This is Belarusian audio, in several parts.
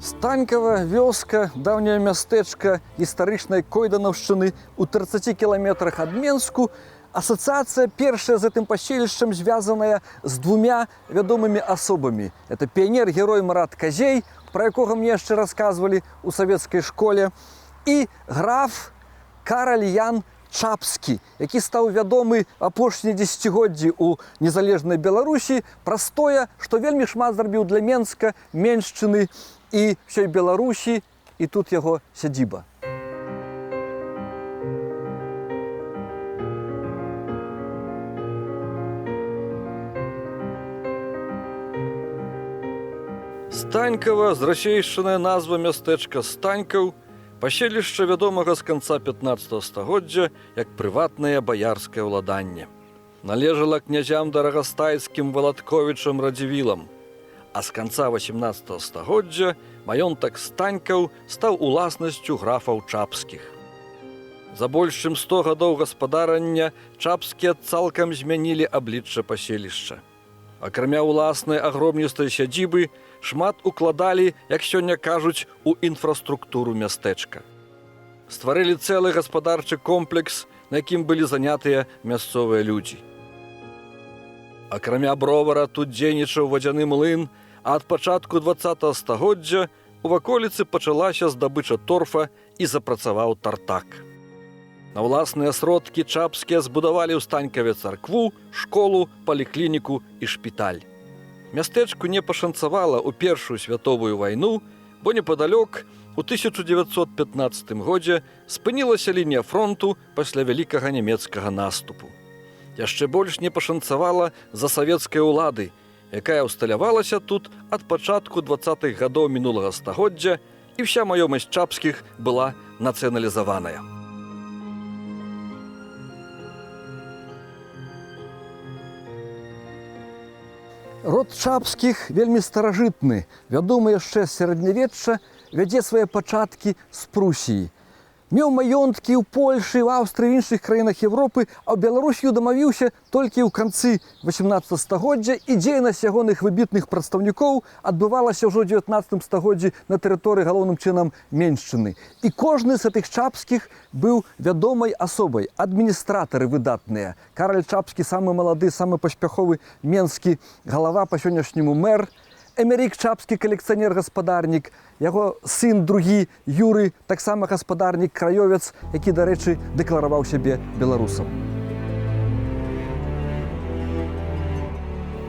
Станькава вёска, даўняе мястэчка гістарычнай Койданаўшчыны у 30 кіламетрах ад Менску. Асацыяцыя першая з гэтым паселішчам звязаная з двумя вядомымі асобамі. Это піянер-герой Марат Казей, пра якога мне яшчэ расказвалі ў савецкай школе, і граф Караль Ян Чапскі, які стаў вядомы апошнія дзесяцігоддзі ў незалежнай Беларусі праз тое, што вельмі шмат зрабіў для Менска, Меншчыны і ўсёй Беларусі, і тут яго сядзіба. Станькава, зрасейшчаная назва мястэчка Станькаў, паселішча вядомага з канца 15 стагоддзя як прыватнае баярскае ўладанне. Належала князям дарагастайскім Валатковічам Радзівілам, а з канца 18 стагоддзя маёнтак Станькаў стаў уласнасцю графаў Чапскіх. За больш чым 100 гадоў гаспадарання Чапскія цалкам змянілі аблічча паселішча. Акрамя ўласнай агромністай сядзібы, шмат укладалі, як сёння кажуць, у інфраструктуру мястэчка. Стварылі цэлы гаспадарчы комплекс, на якім былі занятыя мясцовыя людзі. Акрамя бровара тут дзейнічаў вадзяны млын, а ад пачатку 20 стагоддзя у ваколіцы пачалася здабыча торфа і запрацаваў тартак. На ўласныя сродкі Чапскія збудавалі ў Станькаве царкву, школу, паліклініку і шпіталь. Мястэчку не пашанцавала ў Першую святовую вайну, бо непадалёк у 1915 годзе спынілася лінія фронту пасля вялікага нямецкага наступу. Яшчэ больш не пашанцавала за савецкай улады, якая ўсталявалася тут ад пачатку 20-х гадоў мінулага стагоддзя, і вся маёмасць Чапскіх была нацыяналізаваная. Род Чапскіх вельмі старажытны, вядомы яшчэ з сярэднявечча, вядзе свае пачаткі з Прусіі. Меў маёнткі ў Польшы, в Аўстрыі і іншых краінах Европы, а ў Беларусію дамавіўся толькі ў канцы 18 стагоддзя, і дзейнасць ягоных выбітных прадстаўнікоў адбывалася ўжо ў 19 стагоддзі на тэрыторыі галоўным чынам Меншчыны. І кожны з гэтых Чапскіх быў вядомай асобай, адміністратары выдатныя. Караль Чапскі самы малады, самы паспяховы менскі галава, па сённяшняму мэр. Эмерік Чапскі калекцыянер-гаспадарнік, яго сын другі Юры, таксама гаспадарнік, краёвец, які, дарэчы, дэклараваў сябе беларусам.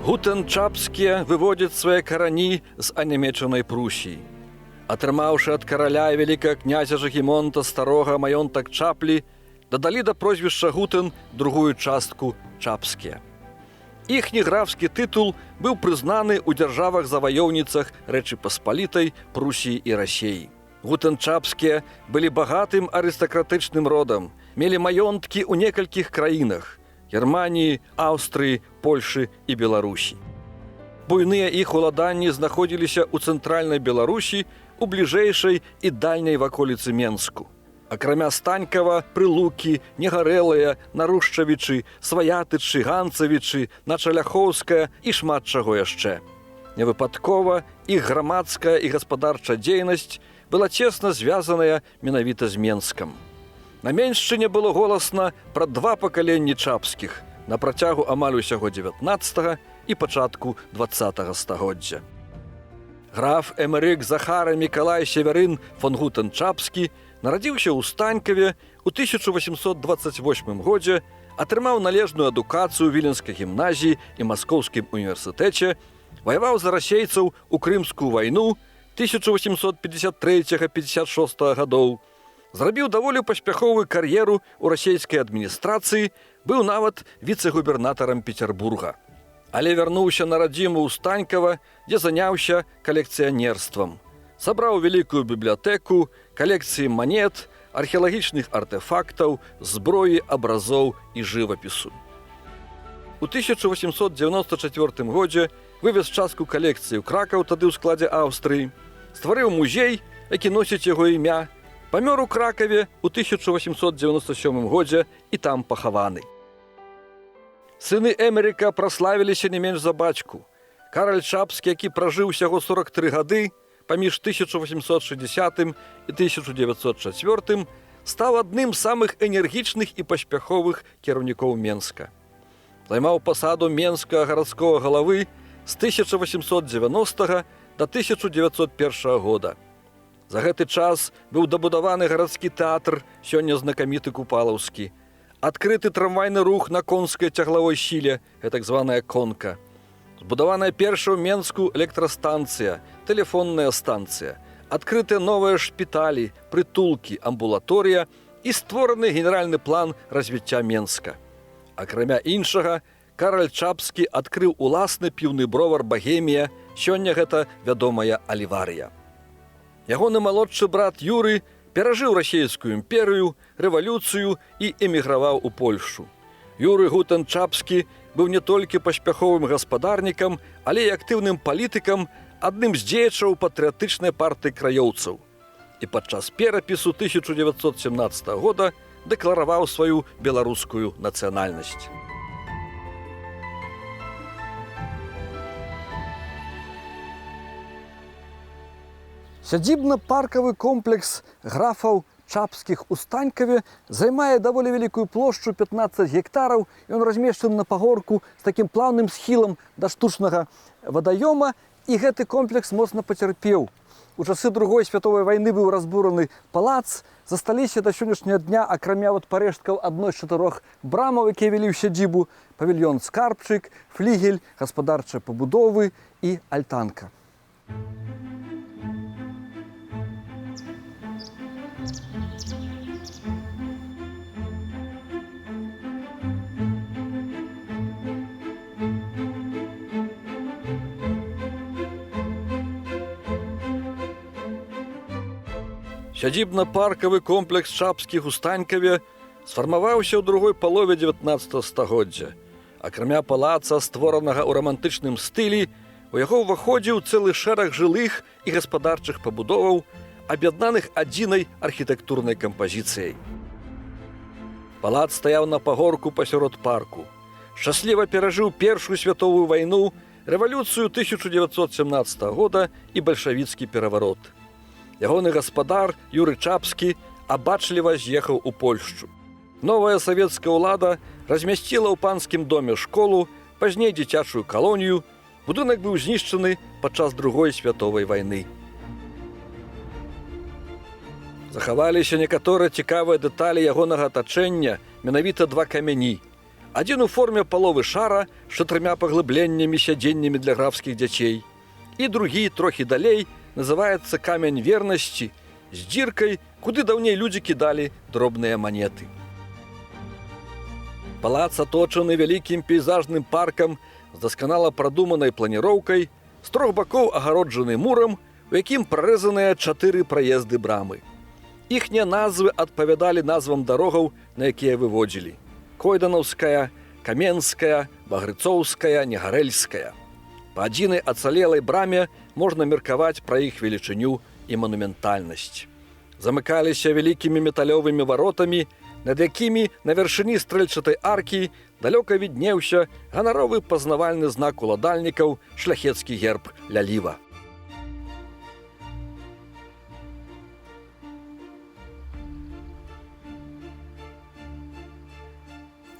Гутен Чапскія выводзяць свае карані з анямечанай Прусіі. Атрымаўшы ад караля і вялікага князя Жагімонта старога маёнтак Чаплі, дадалі да прозвішча Гутен другую частку Чапскія. Іхні графскі тытул быў прызнаны ў дзяржавах-заваёўніцах Рэчы Паспалітай, Прусіі і Расеі. Гутен Чапскія былі багатым арыстакратычным родам, мелі маёнткі ў некалькіх краінах – Германіі, Аўстрыі, Польшы і Беларусі. Буйныя іх уладанні знаходзіліся ў цэнтральнай Беларусі, у бліжэйшай і дальняй ваколіцы Менску. Акрамя Станькава, Прылукі, Негарэлыя, Нарушчавічы, Сваятычы, Ганцавічы, Началяхоўская і шмат чаго яшчэ. Невыпадкова іх грамадская і гаспадарчая дзейнасць была цесна звязаная менавіта з Менскам. На Меншчыне было голасна пра два пакаленні Чапскіх на працягу амаль усяго 19 і пачатку 20 стагоддзя. Граф Эмерік Захара Мікалай Северын фон Гутен Чапскі нарадзіўся ў Станькаве ў 1828 годзе, атрымаў належную адукацыю ў Віленскай гімназіі і Маскоўскім універсітэце, ваяваў за расейцаў у Крымскую вайну 1853-56 гадоў, зрабіў даволі паспяховую кар'еру ў расейскай адміністрацыі, быў нават віцэ-губернатарам Петербурга. Але вярнуўся на радзіму ў Станькава, дзе заняўся калекцыянерствам. Сабраў вялікую бібліятэку, калекцыі манет, археалагічных артэфактаў, зброі, абразоў і жывапісу. у 1894 годзе вывез частку калекцыі ў Кракаў, тады ў складзе Аўстрыі, стварыў музей, які носіць яго імя, памёр у Кракаве ў 1897 годзе і там пахаваны. Сыны Эмерыка праславіліся не менш за бацьку. Караль Чапскі, які пражыў усяго 43 гады, паміж 1860 і 1904, стаў адным з самых энергічных і паспяховых кіраўнікоў Менска. Займаў пасаду менскага гарадскога галавы з 1890 до 1901 года. За гэты час быў дабудаваны гарадскі тэатр, сёння знакаміты Купалаўскі, адкрыты трамвайны рух на конскай цяглавой сіле, так званая конка, збудаваная першая ў Менску электрастанцыя, тэлефонная станцыя, адкрытыя новыя шпіталі, прытулкі, амбулаторыя і створаны генеральны план развіцця Менска. Акрамя іншага, Караль Чапскі адкрыў уласны піўны бровар «Багемія», сёння гэта вядомая Аліварыя. Ягоны малодшы брат Юры перажыў расейскую імперыю, рэвалюцыю і эміграваў у Польшчу. Юры Гутен Чапскі быў не толькі паспяховым гаспадарнікам, але і актыўным палітыкам, адным з дзеячаў патрыятычнай партыі краёўцаў. І падчас перапісу 1917 года дэклараваў сваю беларускую нацыянальнасць. Сядзібна-паркавы комплекс графаў Чапскіх у Станькаве займае даволі вялікую плошчу 15 гектараў, і ён размешчаны на пагорку з такім плаўным схілам да штучнага вадаёма, і гэты комплекс моцна пацярпеў. У часы Другой световай вайны быў разбураны палац, засталіся да сённяшняга дня, акрамя парэшткаў адной з 4 брамаў, якія вялі ў сядзібу, павільён «Скарбчык», флігель, гаспадарчыя пабудовы і альтанка. Сядзібна-паркавы комплекс Чапскіх у Станькаве сфармаваўся ў другой палове 19 стагоддзя. Акрамя палаца, створанага ў рамантычным стылі, у яго ўваходзіў цэлы шэраг жылых і гаспадарчых пабудоваў, аб'яднаных адзінай архітэктурнай кампазіцыяй. Палац стаяў на пагорку пасярод парку. Шчасліва перажыў Першую световую вайну, рэвалюцыю 1917 года і бальшавіцкі пераварот. Ягоны гаспадар Юры Чапскі абачліва з'ехаў у Польшчу. Новая савецкая ўлада размясціла ў панскім доме школу, пазней дзіцячую калонію. Будынак быў знішчаны падчас Другой световай вайны. Захаваліся некаторыя цікавыя дэталі ягонага атачэння, менавіта 2 камяні. Адзін у форме паловы шара з 4 паглыбленнямі, сядзеннямі для графскіх дзяцей. І другі, трохі далей, называецца камень вернасці, з дзіркай, куды даўней людзі кідалі дробныя манеты. Палац аточаны вялікім пейзажным паркам з дасканала прадуманай планіроўкай, з 3 бакоў агароджаны мурам, у якім прарэзаныя 4 праезды брамы. Іхнія назвы адпавядалі назвам дарогаў, на якія выводзілі: Койданаўская, Каменская, Багрыцоўская, Негарэльская. Па адзінай ацалелай браме можна меркаваць пра іх велічыню і манументальнасць. Замыкаліся вялікімі металёвымі варотамі, над якімі на вяршыні стрэльчатай аркі далёка віднеўся ганаровы пазнавальны знак уладальнікаў, шляхецкі герб ляліва.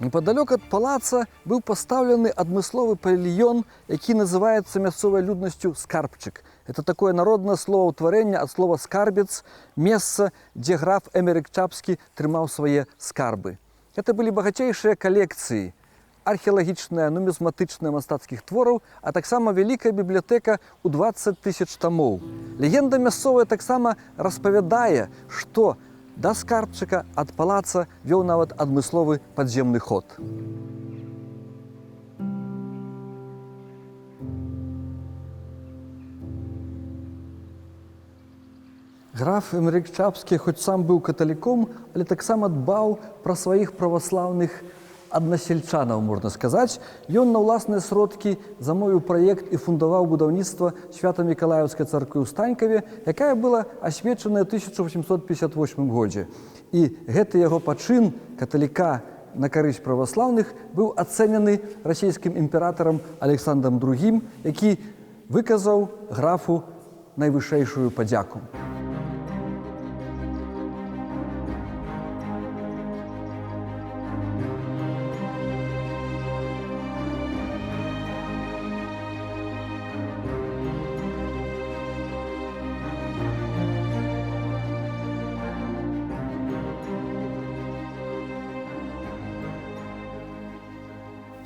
Непадалёк ад палаца быў пастаўлены адмысловы павільён, які называецца мясцовай люднасцю «Скарбчык». Это такое народнае словаўтварэнне ад слова «скарбец», месца, дзе граф Эмерык Чапскі трымаў свае скарбы. Это былі багацейшыя калекцыі, археалагічныя, нумізматычныя мастацкіх твораў, а таксама вялікая бібліятэка ў 20 000 тамоў. Легенда мясцовая таксама распавядае, што да скарбчыка ад палаца вёў нават адмысловы падземны ход. Граф Эмерык Чапскі, хоць сам быў каталіком, але таксама дбаў пра сваіх праваслаўных аднасельчанаў, можна сказаць. Ён на ўласныя сродкі замовіў праект і фундаваў будаўніцтва Свята-Мікалаеўскай царквы ў Станькаве, якая была асвечаная ў 1858 годзе. І гэты яго пачын каталіка на карысць праваслаўных быў ацэнены расійскім імператарам Александрам II, які выказаў графу найвышэйшую падзяку.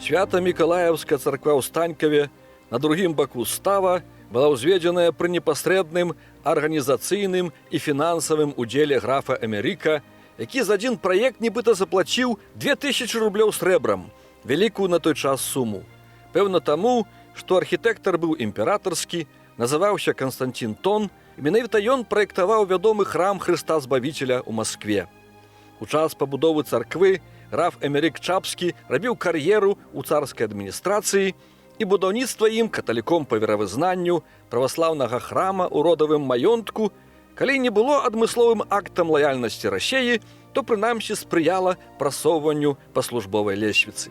Свята-Мікалаеўская царква ў Станькаве на другім баку става была ўзведзеная пры непасрэдным арганізацыйным і фінансавым удзеле графа Эмерыка, які за адзін праект нібыта заплаціў 2000 рублёў срэбрам, вялікую на той час суму. Пэўна таму, што архітэктар быў імператарскі, называўся Канстантін Тон, і менавіта ён праектаваў вядомы храм Хрыста Збавіцеля ў Маскве. У час пабудовы царквы граф Эмерык Чапскі рабіў кар'еру ў царскай адміністрацыі, і будаўніцтва ім каталіком па веравызнанню праваслаўнага храма ў родавым маёнтку, калі не было адмысловым актам лаяльнасці Расіі, то прынамсі спрыяла прасоўванню па службовай лесвіцы.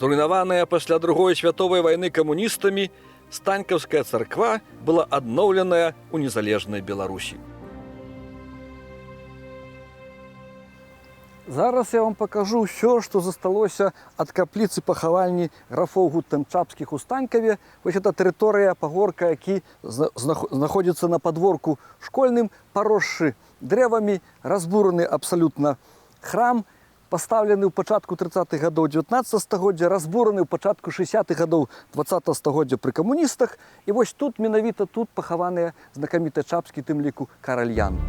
Зруйнаваная пасля Другой святовай вайны камуністамі, Станькаўская царква была адноўленая ў незалежнай Беларусі. Зараз я вам пакажу ўсё, што засталося ад капліцы пахавальні графоў Гуттэн-Чапскіх у Станькаве. Вось гэта тэрыторыя пагорка, які знаходзіцца на падворку школьным, паросшы дрэвамі, разбураны абсалютна храм, пастаўлены ў пачатку 30-х гадоў 19 стагоддзя, разбураны ў пачатку 60-х гадоў 20 стагоддзя пры камуністах. І вось тут, менавіта тут пахаваныя знакаміты чапскі, тым ліку Караль Ян.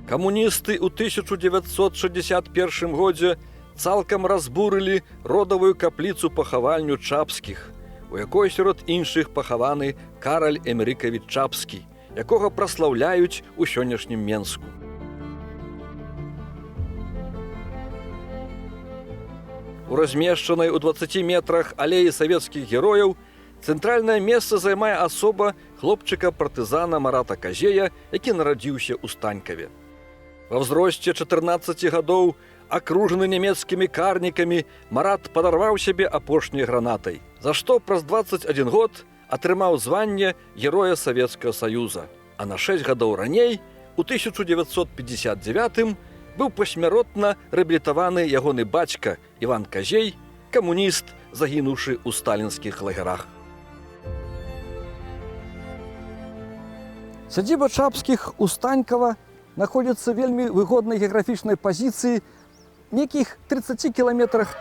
Камуністы ў 1961 годзе цалкам разбурылі родавую капліцу пахавальню Чапскіх, у якой сярод іншых пахаваны Караль Эмерыкавіч Чапскі, якога праслаўляюць у сённяшнім Менску. У размешчанай у 20 метрах алеі савецкіх герояў цэнтральнае месца займае асоба хлопчыка-партызана Марата Казея, які нарадзіўся ў Станькаве. Ва ўзросце 14 гадоў, акружаны нямецкімі карнікамі, Марат падарваў сябе апошняй гранатай, за што праз 21 год атрымаў званне Героя Савецкага Саюза, а на 6 гадоў раней, у 1959 быў пасмяротна рэабілітаваны ягоны бацька Іван Казей, камуніст, загінуўшы ў сталінскіх лагерах. Сядзіба Чапскіх у Станькава находится в вельмі выгодной геаграфічнай пазіцыі некіх 30 кіламетрах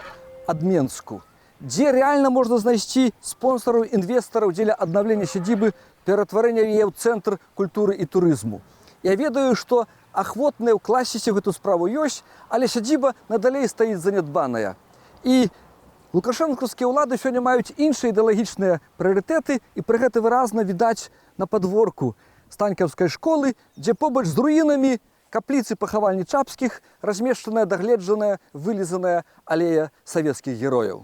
ад Менску, дзе рэальна можна знайсці спонсараў, інвестараў дзеля аднаўлення сядзібы, ператварэння яе ў цэнтр культуры і турызму. Я ведаю, што ахвотныя ўкласціся ў гэту справу ёсць, але сядзіба надалей стаіць занядбаная. І лукашэнкаўскія ўлады сёння маюць іншыя ідэалагічныя прыярытэты, і пры гэта выразна відаць на падворку Станькаўскай школы, дзе побач з руінамі капліцы пахавальні Чапскіх размешчаная дагледжаная, вылізаная алея савецкіх герояў.